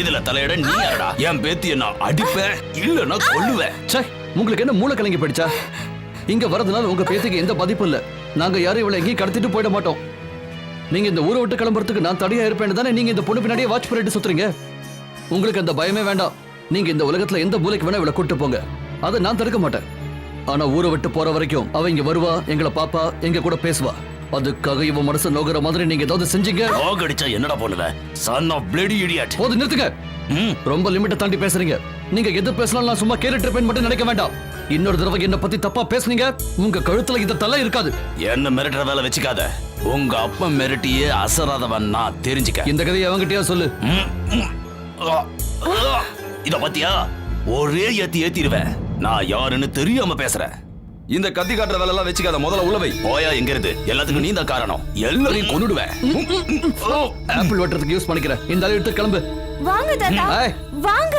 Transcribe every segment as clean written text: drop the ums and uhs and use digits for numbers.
இதுல தலையிட நீ யாரடா? என் பேத்திய நான் அடிப்பேன், இல்லன்னா கொல்லுவேன். உங்களுக்கு என்ன மூளை கலங்கி போயிடுச்சா? இங்க வரதுனால உங்க பேத்திக்கு எந்த பாதிப்பும் இல்ல. நாங்க யாரும் இவளை எங்கேயும் கடத்திட்டு போயிட மாட்டோம். நீங்க இந்த ஊரை விட்டு கிளம்புறதுக்கு நான் தடையா இருப்பேன்னு தானே நீங்க இந்த பொண்ணு பின்னாடியே வாட்ச் பண்ணிட்டு சுத்துறீங்க. உங்களுக்கு அந்த பயமே வேண்டாம். நீங்க இந்த உலகத்துல எந்த மூலைக்கு வேணா இவளை கூட்டு போங்க, அதை நான் தடுக்க மாட்டேன். ஆனா ஊரை விட்டு போற வரைக்கும் அவ இங்க வருவா, எங்களை பாப்பா, எங்க கூட பேசுவா. அதுக்காக இவன் மனசு நோகிற மாதிரி நீங்க ஏதாவது செஞ்சீங்க. அடிச்சா என்னடா பண்ணுவேன்? Son of bloody idiot. போது நிறுத்துங்க. ரொம்ப லிமிட்ட தாண்டி பேசுறீங்க. நீங்க எது பேசலாம் நான் சும்மா கேட்டுட்டு இருப்பேன் மட்டும் நினைக்க வேண்டாம். இன்னொரு தடவை என்ன பத்தி தப்பா பேசுனீங்க, உங்க கழுத்துல இந்த தலை இருக்காது. என்ன மிரட்டுற வேலை வச்சுக்காத. உங்க அப்பா மிரட்டியே அசராதவன் நான் தெரிஞ்சுக்க. இந்த கதையை அவங்கிட்டயா சொல்லு. இத பத்தியா ஒரே ஏத்திடுவேன். நான் யாருன்னு தெரியாம பேசுறேன். இந்த கத்தி காட்டுற வேலை எல்லாம் வச்சுக்காத. முதல்ல உள்ளவை போயா. எங்க இருந்து எல்லாத்துக்கும் நீ தான் காரணம். எல்லாரையும் கொன்னுடுவேன். ஆப்பிள் வெட்டுறதுக்கு யூஸ் பண்ணிக்கிறேன். இந்த ஆளை எடுத்து கிளம்பு. வாங்க தாத்தா, வாங்க.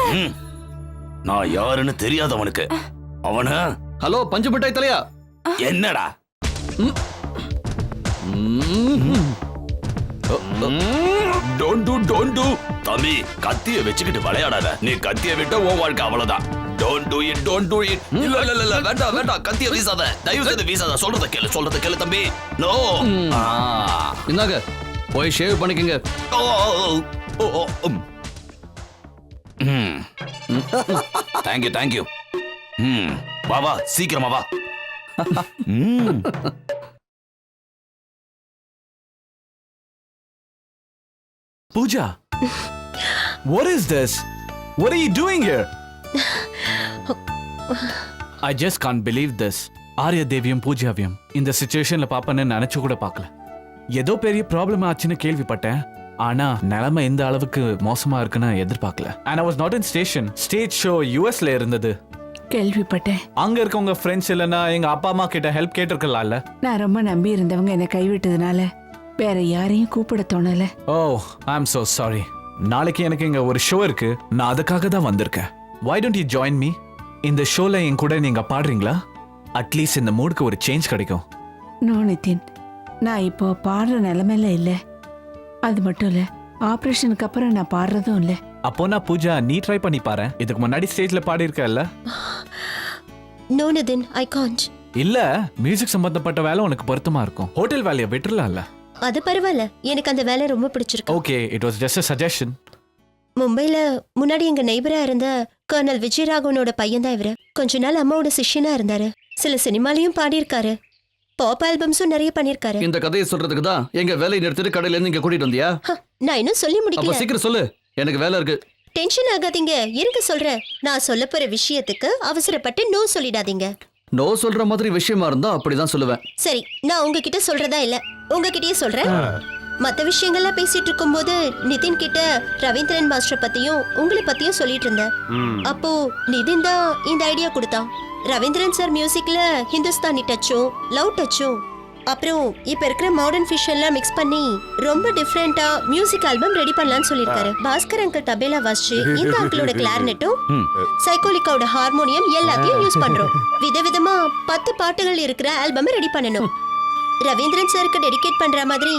நான் யாருன்னு தெரியாதவனுக்கு அவன. ஹலோ பஞ்சு மிட்டாய் தலையா. என்னடா? டோன்ட் டு தம்பி, கத்திய வச்சுக்கிட்டு விளையாடாத. நீ கத்திய விட்ட உன் வாழ்க்கை அவ்வளவுதான். Don't do it. இல்ல வேண்டாம் கத்திய வீசாத. தயவு செய்து வீசாத. சொல்றத கேளு தம்பி. நோ. இந்தாங்க போய் ஷேவ் பண்ணிக்கங்க. Thank you. வா சீக்கிரமா வா. Pooja, what is this? What are you doing here? I just can't believe this. Arya தேவியும் பூஜாவியும் இந்த சிச்சுவேஷன்ல பாப்பன்னு நினைச்சு கூட பார்க்கல. ஏதோ பெரிய ப்ராப்ளம் ஆச்சுன்னு கேள்விப்பட்டேன். ஆனா நிலைமை இந்த அளவுக்கு மோசமா இருக்குன்னு எதிர்பார்க்கல. And I was not in station. Stage show USல இருந்தது. கேள்விப்பட்டேன். அங்க இருக்கவங்க ஃப்ரெண்ட்ஸ் இல்லனா எங்க அப்பா அம்மா கிட்ட ஹெல்ப் கேட்டிருக்கலாம்ல. நான் ரொம்ப நம்பி இருந்தவங்க என்னை கைவிட்டதுனால வேற யாரையும் கூப்பிட தோணல. ஓ, ஐ அம் so sorry. நாளைக்கு எனக்கு இங்க ஒரு ஷோ இருக்கு. நான் அதுக்காக தான் வந்திருக்கேன். Why don't you join me? இந்த ஷோல என் கூட நீங்க பாடுறீங்களா? அட்லீஸ்ட் இந்த மூடுக்கு ஒரு சேஞ்ச் கிடைக்கும். நோ நிதின், நான் இப்போ பாடுற நிலைமையில இல்ல. அது மட்டும் இல்ல, ஆபரேஷனுக்கு அப்புறம் நான் பாடுறதும் இல்ல. அப்போ நான் பூஜா நீ ட்ரை பண்ணி பாரு. இதுக்கு முன்னாடி ஸ்டேஜ்ல பாடி இருக்கல்ல? No Nitin, I can't. இல்ல, மியூசிக் சம்பந்தப்பட்ட வேலை உனக்கு பொருத்தமா இருக்கும். ஹோட்டல் வேலையை விட்டுறலாம்ல. அது பரவாயில்ல, எனக்கு அந்த வேலை ரொம்ப பிடிச்சிருக்கு. Okay, it was just a suggestion. மும்பைல முன்னாடி எங்க நெய்பரா இருந்த கர்னல் விஜயராகவனோட பையன் தான் இவரு. கொஞ்ச நாள் அம்மாவோட சிஷ்யனா இருந்தாரு. சில சினிமாலையும் பாடியிருக்காரு. பாப் ஆல்பம்ஸும் நிறைய பண்ணிருக்காரு. இந்த கதையை சொல்றதுக்கு தான் எங்க வேலையை நிறுத்திட்டு கடையில இருந்து இங்க கூட்டிட்டு வந்தியா? நான் இன்னும் சொல்லி அப்ப முடிக்கல. சீக்கிரம் சொல்லு, எனக்கு வேலை இருக்கு. டென்ஷன் ஆகாதீங்க, இருக்க சொல்றேன். நான் சொல்ல போற விஷயத்துக்கு அவசரப்பட்டு நோ சொல்லிடாதீங்க. நோ சொல்ற மாதிரி விஷயமா இருந்தா அப்படிதான் சொல்லுவேன். சரி, நான் உங்ககிட்ட சொல்றதா இல்ல, உங்ககிட்டயே சொல்றேன். மத்த விஷயங்கள்லாம் பேசிட்டு இருக்கும்போது நிதின் கிட்ட ரவீந்திரன் மாஸ்டர் பத்தியும் உங்களை பத்தியும் சொல்லிட்டு இருந்தேன். அப்போ நிதின் தான் இந்த ஐடியா கொடுத்தான். ரவீந்திரன் சார் மியூசிக்ல ஹிந்துஸ்தானி டச்சும் லவ் டச்சும் அப்புறம் இப்ப இருக்கிற மாடர்ன் ஃபியூஷன்லாம் மிக்ஸ் பண்ணி ரொம்ப டிஃபரெண்டா மியூசிக் ஆல்பம் ரெடி பண்ணலாம்னு சொல்லிருக்காரு. பாஸ்கர் அங்கிள் தபேலா வாசிச்சு, இந்த அங்கிளோட கிளாரினெட்டும் சைக்கோலிக்காவோட ஹார்மோனியம் எல்லாத்தையும் யூஸ் பண்றோம். விதவிதமா 10 பாட்டுகள் இருக்கிற ஆல்பம் ரெடி பண்ணணும். ரவீந்திரன் சாருக்கு டெடிகேட் பண்ற மாதிரி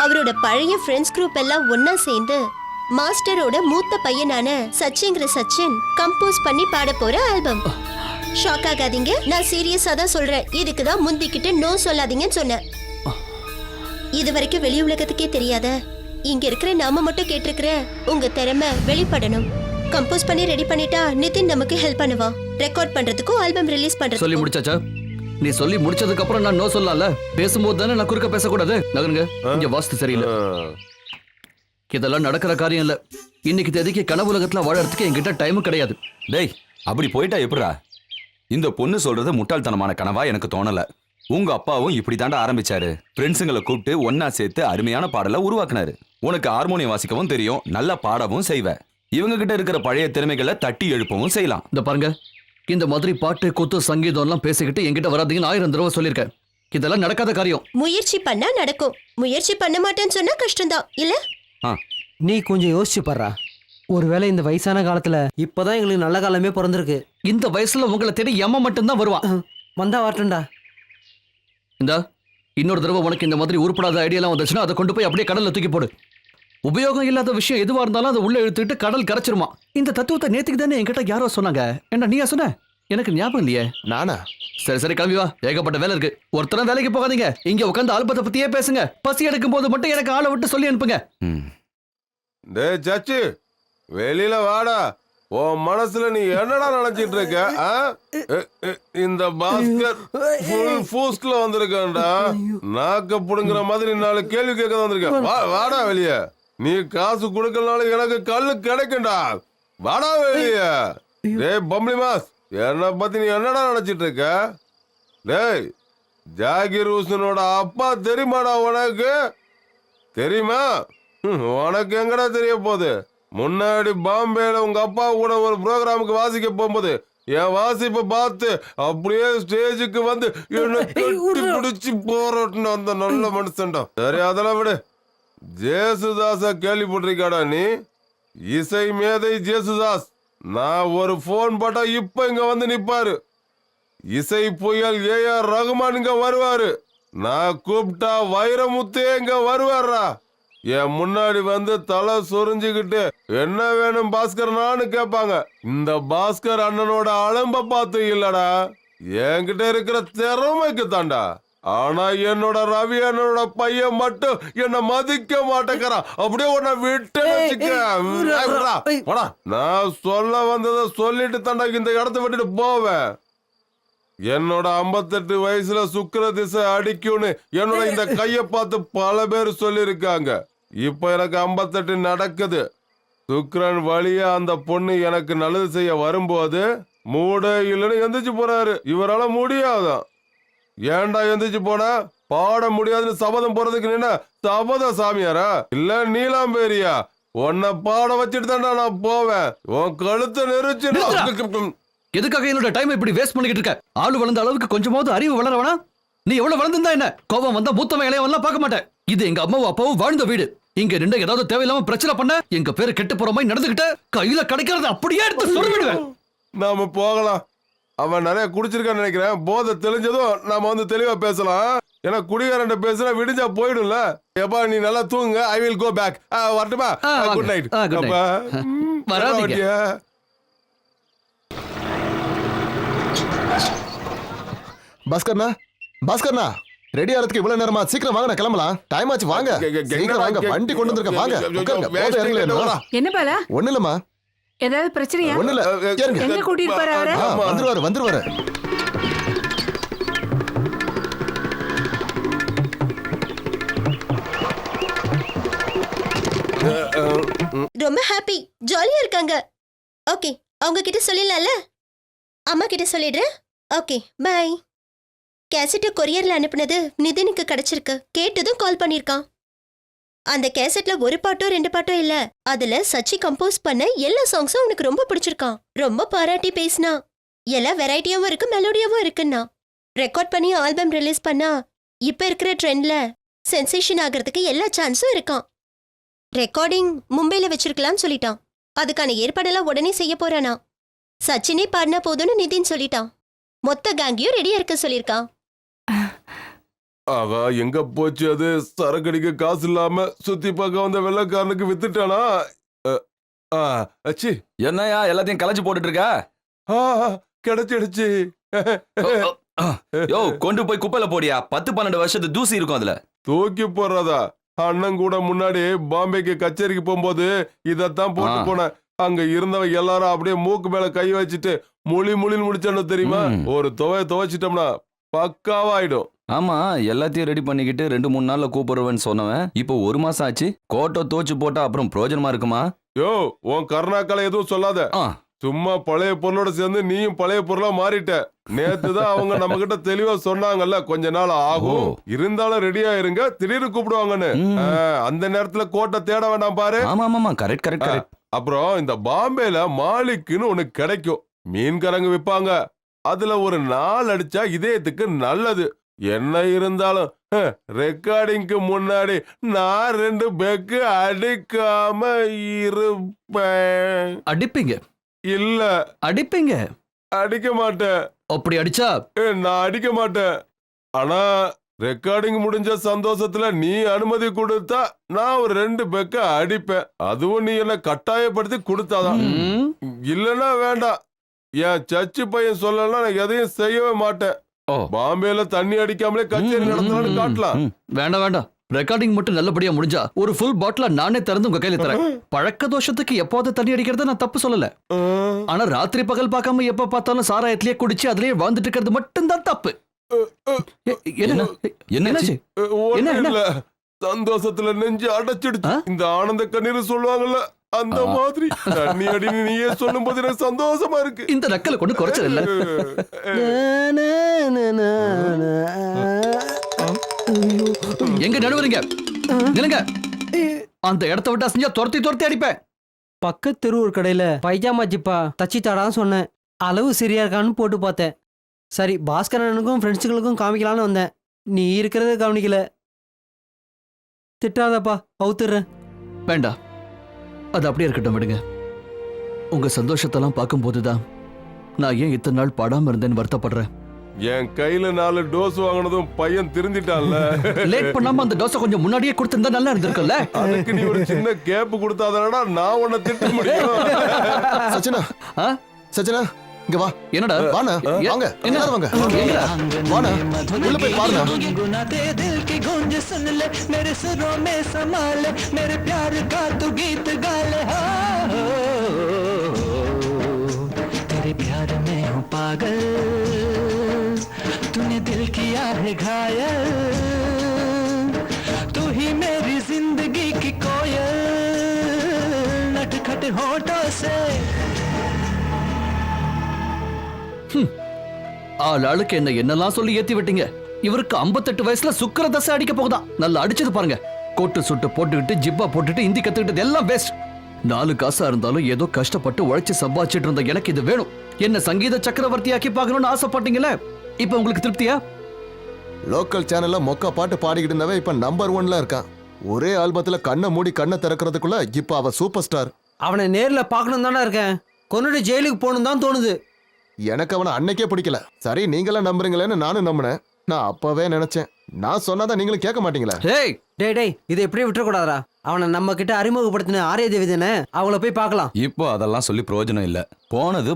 அவரோட பழைய ஃப்ரெண்ட்ஸ் குரூப் எல்லாம் ஒன்னா சேர்ந்து மாஸ்டரோட மூத்த பையனான சச்சிங்கிற சச்சின் கம்போஸ் பண்ணி பாட போற ஆல்பம். ஷாக் ஆகாதீங்க, நான் சீரியஸா தான் சொல்றேன். இதுக்கு தான் முந்திக்கிட்டு நோ சொல்லாதீங்கன்னு சொன்னேன். இது வரைக்கும் வெளி உலகத்துக்கே தெரியாத இங்க இருக்கிற நாம மட்டும் கேட்டிருக்கிற உங்க திறமை வெளிப்படணும். கம்போஸ் பண்ணி ரெடி பண்ணிட்டா நிதின் நமக்கு ஹெல்ப் பண்ணுவான். ரெக்கார்ட் பண்றதுக்கும் ஆல்பம் ரிலீஸ் பண்றதுக்கும். சொல்லி முடிச்சாச்சா? நீ சொல்லி முடிச்சதுக்கு அப்புறம் நான் நோ சொல்லல. பேசும்போது தானே நான் குறுக்க பேசக்கூடாது. நகருங்க, இங்க வாஸ்து சரியில்லை. இதெல்லாம் நடக்கிற காரியம் இல்ல. இன்னைக்கு தேதிக்கு கனவு உலகத்துல வாழறதுக்கு என்கிட்ட டைமும் கிடையாது. டேய், அப்படி போயிட்டா எப்படா? இந்த பொண்ணு சொல்றது முட்டாள்தனமான கனவா எனக்கு தோணல. உங்க அப்பாவும் இப்படி தாண்டா ஆரம்பிச்சாரு. ஃப்ரெண்ட்ஸுங்களை கூப்பிட்டு ஒன்னா சேர்த்து அருமையான பாடலை உருவாக்குனாரு. உனக்கு ஹார்மோனியம் வாசிக்கவும் தெரியும், நல்லா பாடவும் செய்வ. இவங்க கிட்ட இருக்கிற பழைய திறமைகளை தட்டி எழுப்பவும் செய்யலாம். இந்த பாருங்க, இந்த மாதிரி பாட்டு கூத்து சங்கீதம் எல்லாம் பேசிக்கிட்டு என்கிட்ட வராதீங்கன்னு 1000 தடவை சொல்லியிருக்கேன். இதெல்லாம் நடக்காத காரியம். முயற்சி பண்ணா நடக்கும். முயற்சி பண்ண மாட்டேன்னு சொன்னா கஷ்டம்தான் இல்ல? நீ கொஞ்சம் யோசிச்சு பாடுறா. ஒருவேளை இந்த வயசான காலத்துல இப்பதான் எங்களுக்கு நல்ல காலமே பிறந்திருக்கு. இந்த வயசுல உங்களை தேடி எம்ம மட்டும்தான் வருவான். வந்தா வரட்டும்டா. இந்த இன்னொரு தடவை உனக்கு இந்த மாதிரி உருப்படாத ஐடியா எல்லாம் வந்துச்சுன்னா அதை கொண்டு போய் அப்படியே கடல்ல தூக்கி போடு. உபயோகம் இல்லாத விஷயம் எதுவா இருந்தாலும் அதை உள்ள இழுத்துட்டு கடல் கரைச்சிருமா. இந்த தத்துவத்தை நேத்துக்கு தானே என்கிட்ட யாரோ சொன்னாங்க. என்ன நீயா சொன்ன? எனக்கு ஞாபகம் இல்லையே. நானா? சரி சரி கிளம்பி வா, ஏகப்பட்ட வேலை இருக்கு. ஒருத்தரம் வேலைக்கு போகாதீங்க, இங்க உட்காந்து ஆல்பத்தை பத்தியே பேசுங்க. பசி எடுக்கும் போது மட்டும் எனக்கு ஆளை விட்டு சொல்லி அனுப்புங்க. ம். டேய் சச்சு, வெளியில வாடா. உன் மனசுல நீ என்னடா நினைச்சிட்டு இருக்க? ஆ? இந்த பாஸ்கர் ஃபுல் பூஸ்ட்ல வந்திருக்கா. நாக்க புடுங்குற மாதிரி 4 கேள்வி கேட்க வந்திருக்க. வாடா வெளிய. நீ காசு கொடுக்கறனால எனக்கு கல்லு கிடைக்கும்டா. வாடா வெளிய. டேய் பம்பளி மாஸ், என்ன பத்தி நீ என்னடா நினைச்சிட்டு இருக்க? டேய் ஜாகிர் ஹுசனோட அப்பா தெரியுமாடா உனக்கு? தெரியுமா? உனக்கு எங்கடா தெரிய போகுது? முன்னாடி பாம்பேல உங்க அப்பா கூட ஒரு ப்ரோக்ராமுக்கு வாசிக்க போகும்போது என் வாசிப்பை பார்த்து அப்படியே ஸ்டேஜுக்கு வந்து என்ன கட்டி பிடிச்சி போராட்டின அந்த நல்ல மனுஷன்டா. சரி அதெல்லாம் விடு. ஜேசுதாஸ கேள்விப்பட்டிருக்காடா நீ? இசை மேதை ஜேசுதாஸ். நான் ஒரு போன் போட்டா இப்ப இங்க வந்து நிப்பாரு. இசை புயல் AR ரகுமான் இங்க வருவாரு. நான் கூப்பிட்டா வைரமுத்தே இங்க வருவாரா. என் முன்னாடி வந்து தலை சொரிஞ்சுக்கிட்டு என்ன வேணும் பாஸ்கர்னான்னு கேட்பாங்க. இந்த பாஸ்கர் அண்ணனோட அலம்ப பார்த்து இல்லடா, என்கிட்ட இருக்கிற திறமைக்கு தாண்டா. ஆனா என்னோட ரவி அண்ணனோட பையன் மட்டும் என்ன மதிக்க மாட்டேங்கிறான். அப்படியே உன்னை விட்டு நான் சொல்ல வந்ததை சொல்லிட்டு தாண்டா இந்த இடத்த விட்டுட்டு போவேன். என்னோட 58 வயசுல சுக்கிர திசை அடிக்கும்னு என்னோட இந்த கைய பார்த்து பல பேர் சொல்லியிருக்காங்க. இப்ப எனக்கு 58 நடக்குது. சுக்கிரன் வழியா அந்த பொண்ணு எனக்கு நல்லது செய்ய வரும்போது மூட இல்லைன்னு எந்திரிச்சு போறாரு. இவரால முடியாதான். ஏன்டா எந்திரிச்சு போனா? பாட முடியாதுன்னு சபதம் போறதுக்கு நின்னா சபத சாமியாரா இல்ல நீலாம்பேரியா? உன்னை பாட வச்சுட்டு தான்டா நான் போவேன். உன் கழுத்தை நெரிச்சு. எதுக்காக என்னோட டைம் இப்படி வேஸ்ட் பண்ணிக்கிட்டு இருக்க? ஆளு வளர்ந்த அளவுக்கு கொஞ்சமாவது அறிவு வளரவனா? நீ எவ்வளவு வளர்ந்திருந்தா என்ன? கோபம் வந்தா மூத்தவன் இளையவன்லாம் பார்க்க மாட்டேன். இது எங்க அம்மாவும் அப்பாவும் வாழ்ந்த வீடு. இங்க நின்று ஏதாவது தேவையில்லாம பிரச்சனை பண்ண எங்க பேரு கெட்டு போற மாதிரி நடந்துகிட்ட கையில கிடைக்கிறது அப்படியே எடுத்து சொல்லிடுவேன். நாம போகலாம். அவன் நிறைய குடிச்சிருக்கான்னு நினைக்கிறேன். போதை தெளிஞ்சதும் நாம வந்து தெளிவா பேசலாம். ஏன்னா குடிகாரன் பேசுனா விடிஞ்சா போயிடும்ல. எப்பா நீ நல்லா தூங்குங்க. I will go back. வரட்டுமா? Good night. வராதீங்க. பாஸ்கர்னா ரெடி ஆறதுக்கு இவ்வளவு நேரமா? சீக்கிரம் வாங்க, நான் கிளம்பலாம். டைம் ஆச்சு. வாங்க சீக்கிரம் வாங்க, வண்டி கொண்டு வந்திருக்க. வாங்க உட்காருங்க. போதை இறங்கல. என்ன பாலா, ஒண்ணு இல்லம்மா. ஏதாவது பிரச்சனையா? ஒண்ணு இல்ல. எங்க கூட்டிட்டு போற அவரை? வந்துருவாரு. ரொம்ப ஹாப்பி, ஜாலியா இருக்காங்க. ஓகே, அவங்க கிட்ட சொல்லிடலாம்ல? அம்மா கிட்ட சொல்லிடுறேன். Okay bye. கேசட்டை கொரியர்ல அனுப்புனது நிதினுக்கு கிடைச்சிருக்கு. கேட்டதும் கால் பண்ணிருக்கான். அந்த கேசட்ல ஒரு பாட்டோ 2 பாட்டோ இல்ல, அதுல சச்சி கம்போஸ் பண்ண எல்லா சாங்ஸும் உனக்கு ரொம்ப பிடிச்சிருக்கான். ரொம்ப பாராட்டி பேசினா. எல்லா வெரைட்டியாவும் இருக்கு, மெலோடியாவும் இருக்குன்னா. ரெக்கார்ட் பண்ணி ஆல்பம் ரிலீஸ் பண்ணா இப்ப இருக்கிற ட்ரெண்ட்ல சென்சேஷன் ஆகிறதுக்கு எல்லா சான்ஸும் இருக்கான். ரெக்கார்டிங் மும்பைல வச்சிருக்கலாம்னு சொல்லிட்டான். அதுக்கான ஏற்பாடெல்லாம் உடனே செய்ய போறானா. சச்சினே பாடினா போதும்னு நிதின் சொல்லிட்டான். மொத்த கேங்கியும் ரெடியா இருக்க சொல்லிருக்கான். ஆகா, எங்க போச்சு அது? சரக்கடிக்க காசு இல்லாம சுத்தி பார்க்க வந்த வெள்ளக்காரனுக்கு வித்துட்டானா? அச்சி, என்னையா எல்லாத்தையும் கலைச்சு போட்டுட்டு இருக்க? கிடைச்சிடுச்சு. யோ, கொண்டு போய் குப்பையில போடியா. 10-12 வருஷத்து தூசி இருக்கும் அதுல. தூக்கி போடுறதா? அண்ணன் கூட முன்னாடி பாம்பேக்கு கச்சேரிக்கு போகும்போது இதத்தான் போட்டு போனேன். அங்க இருந்தவன் எல்லாரும் அப்படியே மூக்கு மேல கை வச்சுட்டு முழின்னு முடிச்சானு தெரியுமா? ஒரு துவைச்சிட்டோம்னா பக்காவாயிடும். ஆமா, எல்லாத்தையும் ரெடி பண்ணிக்கிட்டு 2-3 நாள்ல கூப்பிடுவேன்னு சொன்னவன் இப்போ 1 மாசம் ஆச்சு. கோட்டை தோச்சு போட்டா அப்புறம் பிரயோஜனமா இருக்குமா? யோ, உன் கருணாக்களை எதுவும் சொல்லாத. சும்மா பழைய பொருளோட சேர்ந்து நீயும் பழைய பொருளா மாறிட்ட. நேத்துதான் அவங்க நம்ம கிட்ட தெளிவா சொன்னாங்கல்ல, கொஞ்ச நாள் ஆகும், இருந்தாலும் ரெடியா இருங்க, திடீர்னு கூப்பிடுவாங்கன்னு. அந்த நேரத்துல கோட்டை தேட வேண்டாம் பாரு. ஆமா, கரெக்ட். அப்புறம் இந்த பாம்பேல மாலிக்குன்னு ஒண்ணு கிடைக்கும். மீன்காரங்க விற்பாங்க. அதுல ஒரு 4 அடிச்சா இதயத்துக்கு நல்லது. என்ன இருந்தாலும் ரெக்கார்டிங்க்கு முன்னாடி நான் 2 பெக்கு அடிக்காம இருப்பேன். அடிப்பீங்க? இல்ல, அடிப்பீங்க. அடிக்க மாட்டேன். அப்படி அடிச்சா? நான் அடிக்க மாட்டேன். ஆனா ரெக்கார்டிங் முடிஞ்ச சந்தோஷத்துல நீ அனுமதி கொடுத்தா நான் ஒரு 2 பெக்க அடிப்பேன். அதுவும் நீ என்ன கட்டாயப்படுத்தி கொடுத்தாதான். இல்லன்னா வேண்டாம். என் சர்ச்சு பையன் சொல்லலாம் நான் எதையும் செய்யவே மாட்டேன். ஓ. பாம்பேல தண்ணி அடிக்காமலே கச்சேரி நடத்தலாம்னு காட்டலாம். வேண்டாம் வேண்டாம், ரெக்கார்டிங் மட்டும் நல்லபடியா முடிஞ்சா ஒரு ஃபுல் பாட்டில நானே திறந்து உங்க கையில தரேன். பழக்க தோஷத்துக்கு எப்போது தண்ணி அடிக்கிறத நான் தப்பு சொல்லல. ஆனா ராத்திரி பகல் பார்க்காம எப்ப பார்த்தாலும் சாராயத்திலேயே குடிச்சு அதுலயே வாழ்ந்துட்டு இருக்கிறது மட்டும்தான் தப்பு. என்ன என்னாச்சு? ஒண்ணும் என்ன? இல்ல. சந்தோஷத்துல நெஞ்சு அடைச்சிடுச்சு. இந்த ஆனந்த கண்ணீர் சொல்லுவாங்கல்ல அந்த மாதிரி தண்ணி அடின்னு நீயே சொல்லும் போது எனக்கு சந்தோஷமா இருக்கு. இந்த நக்கலை கொண்டு குறைச்சது இல்ல. எங்க நடுவருங்க நிலுங்க. அந்த இடத்த விட்டு அசைஞ்சா துரத்தி துரத்தி அடிப்பேன். பக்கத்து தெரு ஒரு கடையில பைஜாமா ஜிப்பா தச்சு தாடான்னு சொன்னேன். அளவு சரியா இருக்கான்னு போட்டு பார்த்தேன். சரி பாஸ்கரனுக்கும் ஃப்ரெண்ட்ஸுகளுக்கும் காமிக்கலான்னு வந்தேன். நீ இருக்கிறத கவனிக்கல. திட்டாதப்பா, அவுத்துறேன். வேண்டாம், அது அப்படியே இருக்கட்டும், விடுங்க. உங்க சந்தோஷத்தெல்லாம் பார்க்கும்போதுதான் நான் ஏன் இத்தனை நாள் பாடாம இருந்தேன்னு வருத்தப்படுறேன். என் கையில 4 டோஸ் வாங்கினதும் பையன் திருந்திட்டான்ல. லேட் பண்ணாம அந்த டோஸை கொஞ்சம் முன்னாடியே கொடுத்திருந்தா நல்லா இருந்திருக்கும்ல. அதுக்கு நீ ஒரு சின்ன கேப் கொடுத்தாதானடா நான் உன்னை திட்ட முடியும். சச்சினா ஆ? சச்சினா இங்க வா. என்னடா வாண்ணா வாங்க. என்ன? எல்லாரும் வாங்க. எங்கடா? வாண்ணா உள்ள போய் பாருண்ணா. गुनगुनाते दिल की गूंज सुन ले, मेरे सुरों में समा ले, मेरे प्यार का तू गीत गा ले। हो, तेरे प्यार में हूँ पागल, तूने दिल किया है घायल, तू ही मेरी जिंदगी की कोयल, नटखट होठों से। ஆள் ஆளுக்கு என்ன என்னெல்லாம் சொல்லி ஏத்தி விட்டீங்க. இவருக்கு 58 வயசுல சுக்கர தசை அடிக்க போகுதான். நல்லா அடிச்சது பாருங்க. கோட்டு சுட்டு போட்டுக்கிட்டு ஜிப்பா போட்டுட்டு இந்தி கத்துக்கிட்டது எல்லாம் பெஸ்ட். 4 காசா இருந்தாலும் ஏதோ கஷ்டப்பட்டு உழைச்சு சம்பாதிச்சிட்டு இருந்த எனக்கு இது வேணும். என்ன சங்கீத சக்கரவர்த்தியாக்கி பார்க்கணும்னு ஆசைப்பட்டீங்களே, இப்ப உங்களுக்கு திருப்தியா? லோக்கல் சேனல்ல மொக்க பாட்டு பாடிக்கிட்டு இருந்தவ இப்ப நம்பர் 1ல இருக்கான். ஒரே ஆல்பத்துல கண்ணை மூடி கண்ணை திறக்கிறதுக்குள்ள இப்ப அவ சூப்பர் ஸ்டார். அவனை நேர்ல பார்க்கணும் தானே இருக்கேன். கொன்னுட்டு ஜெயிலுக்கு போகணும் தான் தோணுது. எனக்கு அவனை அன்னைக்கே பிடிக்கல. சரி நீங்களாம் நம்புறீங்களேன்னு நானும் நம்பினேன். நான் அப்பவே நினைச்சேன். நான் சொன்னாதான் நீங்களும் கேட்க மாட்டீங்களா? ஏய், டேய் இதை எப்படியே விட்டுறக்கூடாதா? அவனை நம்ம கிட்ட அறிமுகப்படுத்தின ஆரிய தேவி தானே, அவளை போய் பார்க்கலாம். இப்போ அதெல்லாம் சொல்லி பிரயோஜனம் இல்ல.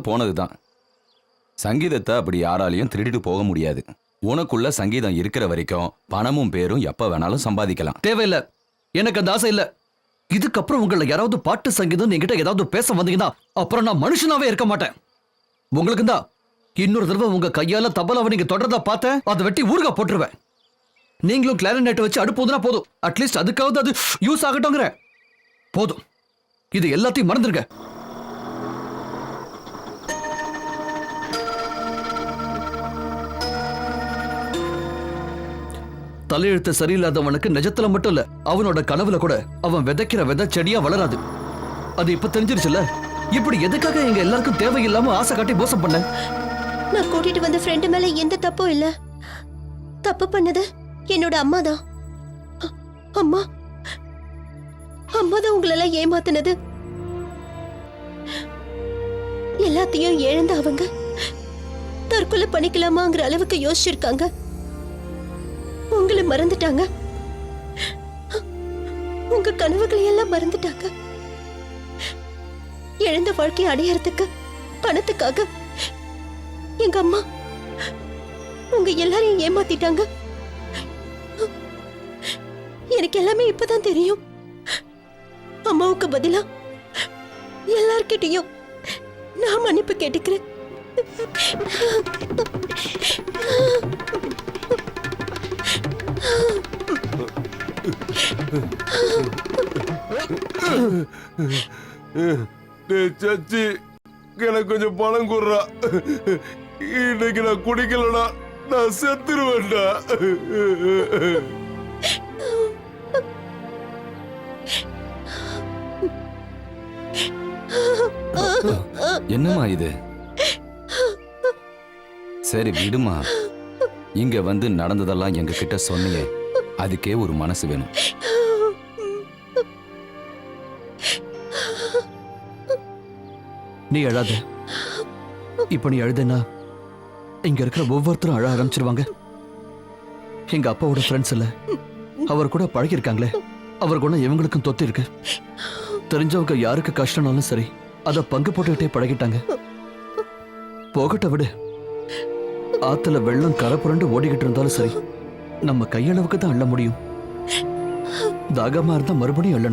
போனது தான். சங்கீதத்தை அப்படி யாராலையும் திருடிட்டு போக முடியாது. உனக்குள்ள சங்கீதம் இருக்கிற வரைக்கும் பணமும் பேரும் எப்ப வேணாலும் சம்பாதிக்கலாம். தேவையில்ல, எனக்கு அந்த ஆசை இல்ல. இதுக்கப்புறம் உங்களை யாராவது பாட்டு சங்கீதம் என்கிட்ட ஏதாவது பேச வந்தீங்கன்னா அப்புறம் நான் மனுஷனாவே இருக்க மாட்டேன். உங்களுக்கு தான் இன்னொரு தடவை உங்க கையால தபலாவை நீங்க தொடர்றதா பார்த்தேன், அதை வெட்டி ஊறுகா போட்டுருவேன். நீங்களும் கிளாரினெட் வச்சு அடுப்போதுனா போதும். அட்லீஸ்ட் அதுக்காவது அது யூஸ் ஆகட்டும்ங்கிற. போதும், இது எல்லாத்தையும் மறந்துருங்க. தலையெழுத்து சரியில்லாதவனுக்கு நிஜத்துல மட்டும் இல்ல, அவனோட கனவுல கூட அவன் விதைக்கிற விதை செடியா வளராது. அது இப்ப தெரிஞ்சிருச்சுல. இப்படி எதுக்காக எங்க எல்லாருக்கும் தேவையில்லாம ஆசை காட்டி மோசம் பண்ண? நான் கூட்டிட்டு வந்த ஃப்ரெண்டு மேல எந்த தப்பும் இல்ல. தப்பு பண்ணது என்னோட அம்மா தான். அம்மா தான் உங்களெல்லாம் ஏமாத்தினது. எல்லாத்தையும் இழந்த அவங்க தற்கொலை பண்ணிக்கலாமாங்கிற அளவுக்கு யோசிச்சிருக்காங்க. உங்களை மறந்துட்டாங்க. உங்க கனவுகளை எல்லாம் மறந்துட்டாங்க. இழந்த வாழ்க்கையை அடையறதுக்கு பணத்துக்காக எங்க அம்மா உங்க எல்லாரையும் ஏமாத்திட்டாங்க. எனக்கு எல்லாமே இப்பதான் தெரியும். அம்மாவுக்கு பதிலா எல்லார்கிட்டயும் நான் மன்னிப்பு கேட்டுக்கிறேன். சச்சி எனக்கு கொஞ்சம் பணம் குடுறா. இன்னைக்கு நான் குடிக்கலடா நான் செத்துருவேன்டா. என்னம்மா இது? சரி விடுமா. இங்க வந்து நடந்ததெல்லாம் எங்க கிட்ட சொன்னீங்க, அதுக்கே ஒரு மனசு வேணும். நீ அழாத. இப்ப நீ அழுதுன்னா இங்க இருக்கிற ஒவ்வொருத்தரும் அழ ஆரம்பிச்சிருவாங்க. எங்க அப்பாவோட ஃப்ரெண்ட்ஸ் இல்ல, அவர் கூட பழகிருக்காங்களே, அவர் குணம் இவங்களுக்கும் தொத்தி இருக்கு. தெரிஞ்சவங்க யாருக்கு கஷ்டம்னாலும் சரி அதை பங்கு போட்டுக்கிட்டே பழகிட்டாங்க. போகட்ட விடு. ஆத்துல வெள்ளம் கரை புரண்டு ஓடிக்கிட்டு இருந்தாலும் சரி, நம்ம கையளவுக்கு தான் அள்ள முடியும். தாகமா இருந்தா மறுபடியும் அள்ளணும்.